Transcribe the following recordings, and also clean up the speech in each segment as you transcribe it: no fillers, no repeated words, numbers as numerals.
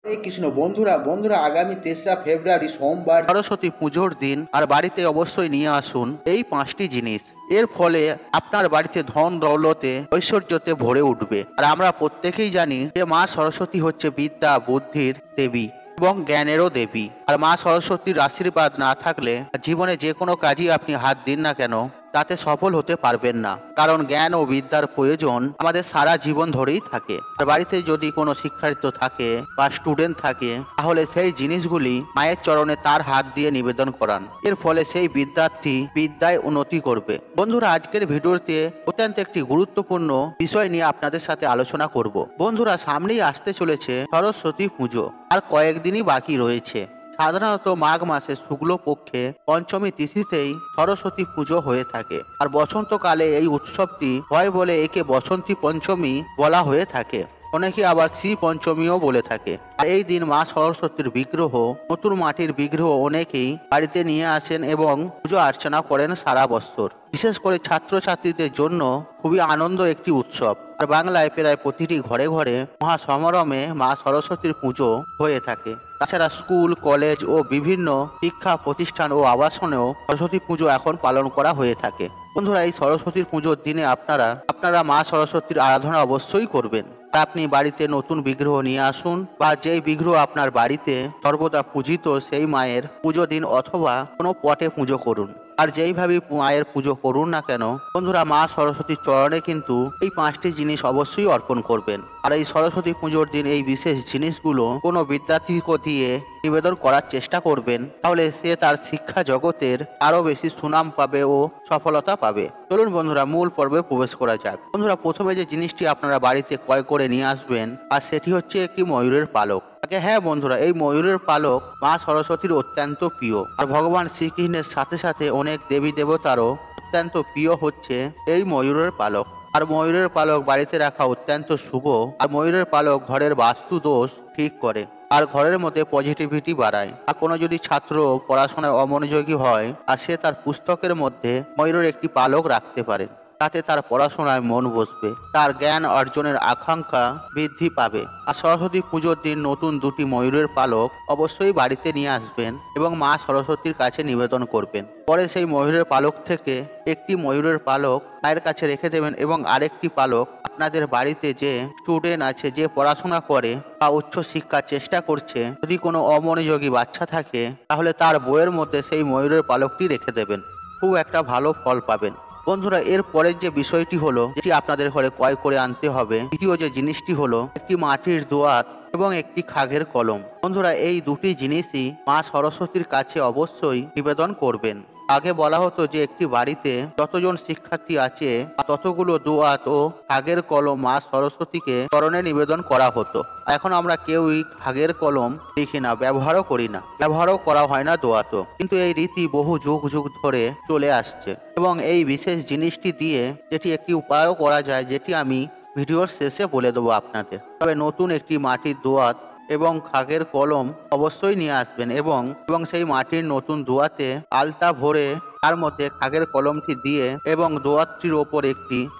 হরে কৃষ্ণ। বন্ধুরা বন্ধুরা আগামী 3রা ফেব্রুয়ারি সোমবার সরস্বতী পুজোর দিন, আর বাড়িতে অবশ্যই নিয়ে আসুন এই 5টি জিনিস। এর ফলে আপনার বাড়িতে ধন দৌলতে ঐশ্বর্যতে ভরে উঠবে। আর আমরা প্রত্যেকেই জানি যে মা সরস্বতী হচ্ছে বিদ্যা বুদ্ধির দেবী এবং জ্ঞানেরও দেবী। আর মা সরস্বতীর আশীর্বাদ না থাকলে জীবনে যে কোনো কাজই আপনি হাত দিন না কেন তাতে সফল হতে পারবেন না, কারণ জ্ঞান ও বিদ্যার প্রয়োজন আমাদের সারা জীবন ধরেই থাকে। আর বাড়িতে যদি কোনো শিক্ষার্থী থাকে বা স্টুডেন্ট থাকে, তাহলে সেই জিনিসগুলি মায়ের চরণে তার হাত দিয়ে নিবেদন করান। এর ফলে সেই বিদ্যার্থী বিদ্যায় উন্নতি করবে। বন্ধুরা, আজকের ভিডিওতে অত্যন্ত একটি গুরুত্বপূর্ণ বিষয় নিয়ে আপনাদের সাথে আলোচনা করব। বন্ধুরা, সামনেই আসতে চলেছে সরস্বতী পুজো, আর কয়েকদিনই বাকি রয়েছে। সাধারণত মাঘ মাসে শুক্লপক্ষে পঞ্চমী তিথিতেই সরস্বতী পুজো হয়ে থাকে। আর বসন্তকালে এই উৎসবটি হয় বলে একে বসন্তী পঞ্চমী বলা হয়ে থাকে। অনেকে আবার শ্রী পঞ্চমীও বলে থাকে। আর এই দিন মা সরস্বতীর বিগ্রহ, নতুন মাটির বিগ্রহ অনেকেই বাড়িতে নিয়ে আসেন এবং পুজো অর্চনা করেন সারা বছর। বিশেষ করে ছাত্রছাত্রীদের জন্য খুবই আনন্দ একটি উৎসব। আর বাংলায় প্রায় প্রতিটি ঘরে ঘরে মহা সমারোহে মা সরস্বতীর পুজো হয়ে থাকে। তাছাড়া স্কুল, কলেজ ও বিভিন্ন শিক্ষা প্রতিষ্ঠান ও আবাসনেও সরস্বতী পুজো এখন পালন করা হয়ে থাকে। বন্ধুরা, এই সরস্বতীর পুজোর দিনে আপনারা মা সরস্বতীর আরাধনা অবশ্যই করবেন। আপনি বাড়িতে নতুন বিগ্রহ নিয়ে আসুন, বা যেই বিগ্রহ আপনার বাড়িতে সর্বদা পূজিত সেই মায়ের পুজো দিন, অথবা কোনো পটে পুজো করুন। আর যেইভাবে মায়ের পুজো করুন না কেন বন্ধুরা, মা সরস্বতীর চরণে কিন্তু এই 5টি জিনিস অবশ্যই অর্পণ করবেন। আর এই সরস্বতী পুজোর দিন এই বিশেষ জিনিসগুলো কোনো বিদ্যার্থীকে দিয়ে নিবেদন করার চেষ্টা করবেন, তাহলে সে তার শিক্ষা জগতের আরো বেশি সুনাম পাবে ও সফলতা পাবে। চলুন বন্ধুরা, মূল পর্বে প্রবেশ করা যাক। বন্ধুরা, প্রথমে যে জিনিসটি আপনারা বাড়িতে ক্রয় করে নিয়ে আসবেন, আর সেটি হচ্ছে একটি ময়ূরের পালক। হ্যাঁ বন্ধুরা, এই ময়ূরের পালক মা সরস্বতীর অত্যন্ত প্রিয়। আর ভগবান শ্রীকৃষ্ণের সাথে সাথে অনেক দেবী দেবতারও অত্যন্ত প্রিয় হচ্ছে এই ময়ূরের পালক। আর ময়ূরের পালক বাড়িতে রাখা অত্যন্ত শুভ। আর ময়ূরের পালক ঘরের বাস্তু দোষ ঠিক করে, আর ঘরের মধ্যে পজিটিভিটি বাড়ায়। আর কোনো যদি ছাত্র পড়াশোনায় অমনোযোগী হয়, আর সে তার পুস্তকের মধ্যে ময়ূরের একটি পালক রাখতে পারে, তাতে তার পড়াশোনায় মন বসবে, তার জ্ঞান অর্জনের আকাঙ্ক্ষা বৃদ্ধি পাবে। আর সরস্বতী পুজোর দিন নতুন 2টি ময়ূরের পালক অবশ্যই বাড়িতে নিয়ে আসবেন এবং মা সরস্বতীর কাছে নিবেদন করবেন। পরে সেই ময়ূরের পালক থেকে একটি ময়ূরের পালক মায়ের কাছে রেখে দেবেন এবং আরেকটি পালক আপনাদের বাড়িতে যে স্টুডেন্ট আছে, যে পড়াশোনা করে বা উচ্চ শিক্ষার চেষ্টা করছে, যদি কোনো অমনোযোগী বাচ্চা থাকে, তাহলে তার বইয়ের মধ্যে সেই ময়ূরের পালকটি রেখে দেবেন। খুব একটা ভালো ফল পাবেন। বন্ধুরা, এর পরের যে বিষয়টি হলো, যেটি আপনাদের ঘরে ক্রয় করে আনতে হবে, দ্বিতীয় যে জিনিসটি হলো একটি মাটির দোয়াত এবং একটি খাগের কলম। বন্ধুরা, এই 2টি জিনিসই মা সরস্বতীর কাছে অবশ্যই নিবেদন করবেন। আগে বলা হতো যে একটি বাড়িতে যতজন শিক্ষার্থী আছে ততগুলো দোয়াত ও খাগের কলম মা সরস্বতীকে চরণে নিবেদন করা হতো। এখন আমরা কেউই খাগের কলম লিখি না, ব্যবহারও করি না, ব্যবহারও করা হয় না দোয়াতও। কিন্তু এই রীতি বহু যুগ যুগ ধরে চলে আসছে, এবং এই বিশেষ জিনিসটি দিয়ে যেটি একটি উপায়ও করা যায়, যেটি আমি ভিডিওর শেষে বলে দেবো আপনাদের। তবে নতুন একটি মাটির দোয়াত এবং খাগের কলম অবশ্যই নিয়ে আসবেন, এবং সেই মাটির নতুন দোয়াতে আলতা ভরে তার মধ্যে খাগের কলমটি দিয়ে এবং দোয়াতটির ওপর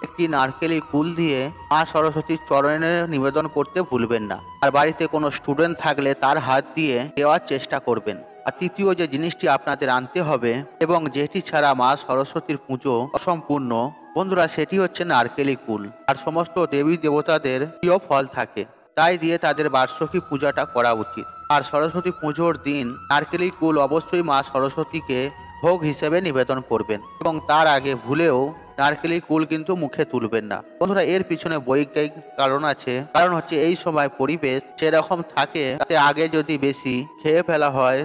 একটি নারকেলি কুল দিয়ে মা সরস্বতীর চরণে নিবেদন করতে ভুলবেন না। আর বাড়িতে কোনো স্টুডেন্ট থাকলে তার হাত দিয়ে দেওয়ার চেষ্টা করবেন। আর তৃতীয় যে জিনিসটি আপনাদের আনতে হবে এবং যেটি ছাড়া মা সরস্বতীর পুজো অসম্পূর্ণ বন্ধুরা, সেটি হচ্ছে নারকেলি কুল। আর সমস্ত দেবী দেবতাদের প্রিয় ফল থাকে, তাই দিয়ে তাদের বার্ষিকী পূজাটা করা উচিত। আর সরস্বতী পুজোর দিন নারকেলি কুল অবশ্যই মা সরস্বতীকে ভোগ হিসেবে নিবেদন করবেন, এবং তার আগে ভুলেও নারকেলি কুল কিন্তু মুখে তুলবেন না। বন্ধুরা, এর পিছনে বৈজ্ঞানিক কারণ আছে। কারণ হচ্ছে এই সময় পরিবেশ সেরকম থাকে, তাতে আগে যদি বেশি খেয়ে ফেলা হয়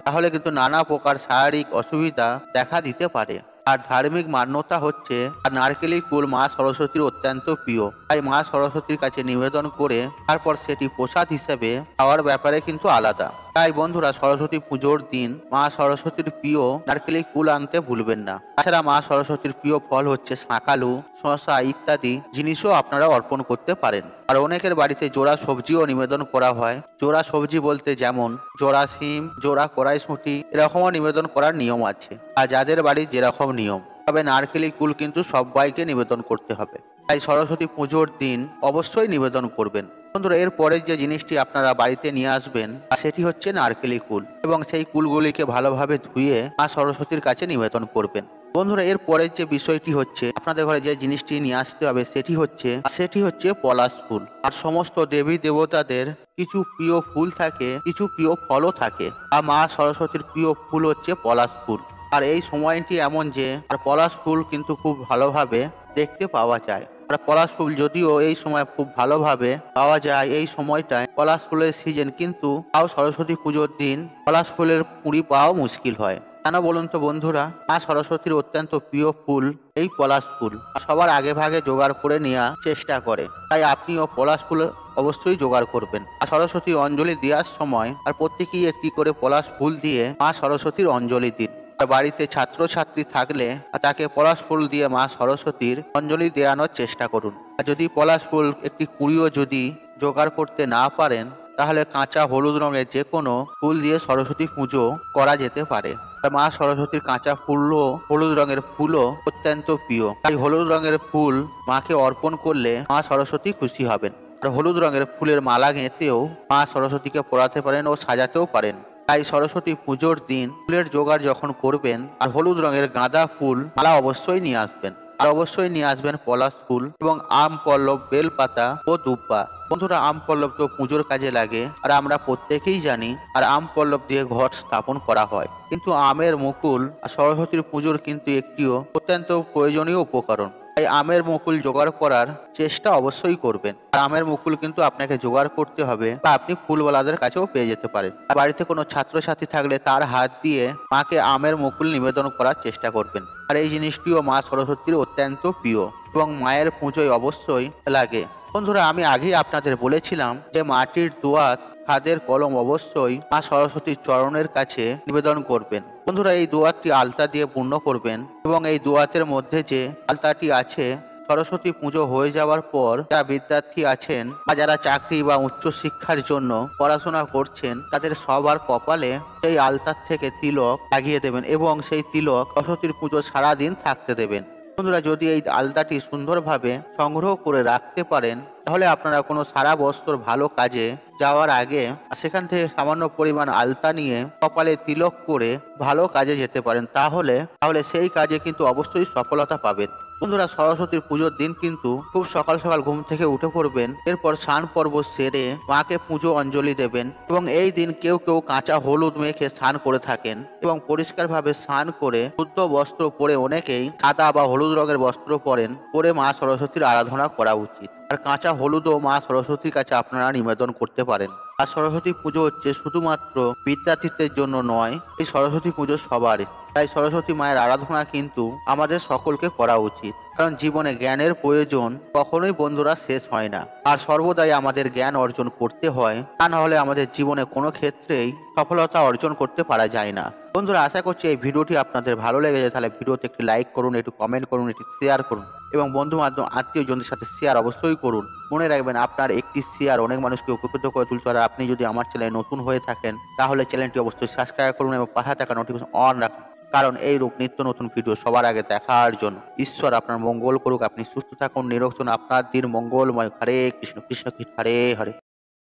তাহলে কিন্তু নানা প্রকার শারীরিক অসুবিধা দেখা দিতে পারে। আর ধার্মিক মান্যতা হচ্ছে আর নারকেলি কুল মা সরস্বতীর অত্যন্ত প্রিয়, তাই মা সরস্বতীর কাছে নিবেদন করে তারপর সেটি প্রসাদ হিসেবে খাওয়ার ব্যাপারে কিন্তু আলাদা। তাই বন্ধুরা, সরস্বতী পুজোর দিন মা সরস্বতীর প্রিয় নারকেলি কুল আনতে ভুলবেন না। তাছাড়া মা সরস্বতীর প্রিয় ফল হচ্ছে শাকালু, শসা ইত্যাদি জিনিসও আপনারা অর্পণ করতে পারেন। আর অনেকের বাড়িতে জোড়া সবজিও নিবেদন করা হয়। জোড়া সবজি বলতে যেমন জোড়া সিম, জোড়া কড়াইশুঁটি, এরকমও নিবেদন করার নিয়ম আছে, আর যাদের বাড়ির যেরকম নিয়ম। তবে নারকেলি কুল কিন্তু সবাইকে নিবেদন করতে হবে, তাই সরস্বতী পুজোর দিন অবশ্যই নিবেদন করবেন। বন্ধুরা এর পরের যে জিনিসটি আপনারা বাড়িতে নিয়ে আসবেন সেটি হচ্ছে নারকেলি কুল, এবং সেই কুলগুলিকে ভালোভাবে ধুয়ে মা সরস্বতীর কাছে নিবেদন করবেন। বন্ধুরা এর পরের যে বিষয়টি হচ্ছে আপনাদের ঘরে যে জিনিসটি নিয়ে আসতে হবে সেটি হচ্ছে পলাশ ফুল। আর সমস্ত দেবী দেবতাদের কিছু প্রিয় ফুল থাকে, কিছু প্রিয় ফলও থাকে, আর মা সরস্বতীর প্রিয় ফুল হচ্ছে পলাশ ফুল। আর এই সময়টি এমন যে আর পলাশ ফুল কিন্তু খুব ভালোভাবে দেখতে পাওয়া যায়। আর পলাশ ফুল যদিও এই সময় খুব ভালোভাবে পাওয়া যায়, এই সময়টায় পলাশ ফুলের সিজন, কিন্তু তাও সরস্বতী পুজোর দিন পলাশ ফুলের কুঁড়ি পাওয়া মুশকিল হয়। কেন বলুন তো বন্ধুরা? মা সরস্বতীর অত্যন্ত প্রিয় ফুল এই পলাশ ফুল, সবার আগে ভাগে জোগাড় করে নেওয়া চেষ্টা করে, তাই আপনিও পলাশ ফুল অবশ্যই জোগাড় করবেন। আর সরস্বতী অঞ্জলি দেওয়ার সময় আর প্রত্যেকেই একটি করে পলাশ ফুল দিয়ে মা সরস্বতীর অঞ্জলি দিন। আর বাড়িতে ছাত্রছাত্রী থাকলে তাকে পলাশ ফুল দিয়ে মা সরস্বতীর অঞ্জলি দেওয়ানোর চেষ্টা করুন। আর যদি পলাশ ফুল একটি কুড়িও যদি জোগাড় করতে না পারেন, তাহলে কাঁচা হলুদ রঙের যে কোনো ফুল দিয়ে সরস্বতী পুজো করা যেতে পারে। মা সরস্বতীর কাঁচা ফুলও হলুদ রঙের ফুলও অত্যন্ত প্রিয়, তাই হলুদ রঙের ফুল মাকে অর্পণ করলে মা সরস্বতী খুশি হবেন। আর হলুদ রঙের ফুলের মালা গেঁথেও মা সরস্বতীকে পরাতে পারেন ও সাজাতেও পারেন। তাই সরস্বতী পুজোর দিন ফুলের জোগাড় যখন করবেন আর হলুদ রঙের গাঁদা ফুল মালা অবশ্যই নিয়ে আসবেন। আর অবশ্যই নিয়ে আসবেন পলাশ ফুল এবং আম পল্লব, বেলপাতা ও দুব্বা। বন্ধুরা আম পল্লব তো পুজোর কাজে লাগে আর আমরা প্রত্যেকেই জানি, আর আম পল্লব দিয়ে ঘট স্থাপন করা হয়। কিন্তু আমের মুকুল সরস্বতীর পুজোর কিন্তু একটিও অত্যন্ত প্রয়োজনীয় উপকরণ, তাই আমের মুকুল জোগাড় করার চেষ্টা অবশ্যই করবেন। আর আমের মুকুল কিন্তু আপনাকে জোগাড় করতে হবে, বা আপনি ফুলওয়ালাদের কাছেও পেয়ে যেতে পারেন। আর বাড়িতে কোনো ছাত্রছাত্রী থাকলে তার হাত দিয়ে মাকে আমের মুকুল নিবেদন করার চেষ্টা করবেন। আর এই জিনিসটিও মা সরস্বতীর অত্যন্ত প্রিয় এবং মায়ের পুজোয় অবশ্যই লাগে। বন্ধুরা আমি আগেই আপনাদের বলেছিলাম যে মাটির দোয়াত, খাদের কলম অবশ্যই মা সরস্বতীর চরণের কাছে নিবেদন করবেন। বন্ধুরা এই দোয়াতটি আলতা দিয়ে পূর্ণ করবেন, এবং এই দোয়াতের মধ্যে যে আলতাটি আছে, সরস্বতী পুজো হয়ে যাওয়ার পর যারা বিদ্যার্থী আছেন বা যারা চাকরি বা উচ্চ শিক্ষার জন্য পড়াশোনা করছেন, তাদের সবার কপালে সেই আলতার থেকে তিলক লাগিয়ে দেবেন, এবং সেই তিলক সরস্বতীর পুজো সারাদিন থাকতে দেবেন। বন্ধুরা যদি এই আলতাটি সুন্দরভাবে সংগ্রহ করে রাখতে পারেন, তাহলে আপনারা কোনো সারা বছর ভালো কাজে যাওয়ার আগে সেখান থেকে সামান্য পরিমাণ আলতা নিয়ে কপালে তিলক করে ভালো কাজে যেতে পারেন, তাহলে সেই কাজে কিন্তু অবশ্যই সফলতা পাবেন। বন্ধুরা সরস্বতীর পুজোর দিন কিন্তু খুব সকাল সকাল ঘুম থেকে উঠে পড়বেন, এরপর স্নান পর্ব সেরে মাকে পুজো অঞ্জলি দেবেন, এবং এই দিন কেউ কেউ কাঁচা হলুদ মেখে স্নান করে থাকেন, এবং পরিষ্কারভাবে স্নান করে শুদ্ধ বস্ত্র পরে, অনেকেই সাদা বা হলুদ রঙের বস্ত্র পরে মা সরস্বতীর আরাধনা করা উচিত। আর কাঁচা হলুদও মা সরস্বতীর কাছে আপনারা নিবেদন করতে পারেন। আর সরস্বতী পুজো হচ্ছে শুধুমাত্র বিদ্যার্থীদের জন্য নয়, এই সরস্বতী পুজো সবারই। তাই সরস্বতী মায়ের আরাধনা কিন্তু আমাদের সকলকে করা উচিত, কারণ জীবনে জ্ঞানের প্রয়োজন কখনোই বন্ধুরা শেষ হয় না, আর সর্বদাই আমাদের জ্ঞান অর্জন করতে হয়, তা না হলে আমাদের জীবনে কোনো ক্ষেত্রেই সফলতা অর্জন করতে পারা যায় না। বন্ধুরা আশা করছি এই ভিডিওটি আপনাদের ভালো লেগেছে, তাহলে ভিডিওতে একটি লাইক করুন, একটু কমেন্ট করুন, একটি শেয়ার করুন, এবং বন্ধু বান্ধব আত্মীয়জনদের সাথে শেয়ার অবশ্যই করুন। মনে রাখবেন আপনার একটি শেয়ার অনেক মানুষকে উপকৃত করে তুলতে পারে। আপনি যদি আমার চ্যানেলে নতুন হয়ে থাকেন, তাহলে চ্যানেলটি অবশ্যই সাবস্ক্রাইব করুন এবং পাশে থাকা নোটিফিকেশন অন রাখুন, কারণ এই রূপ নিত্য নতুন ভিডিও সবার আগে দেখার জন্য। ঈশ্বর আপনার মঙ্গল করুক, আপনি সুস্থ থাকুন, নিরোগ থাকুন, আপনার দিন মঙ্গলময়। হরে কৃষ্ণ কৃষ্ণ কৃষ্ণ হরে হরে।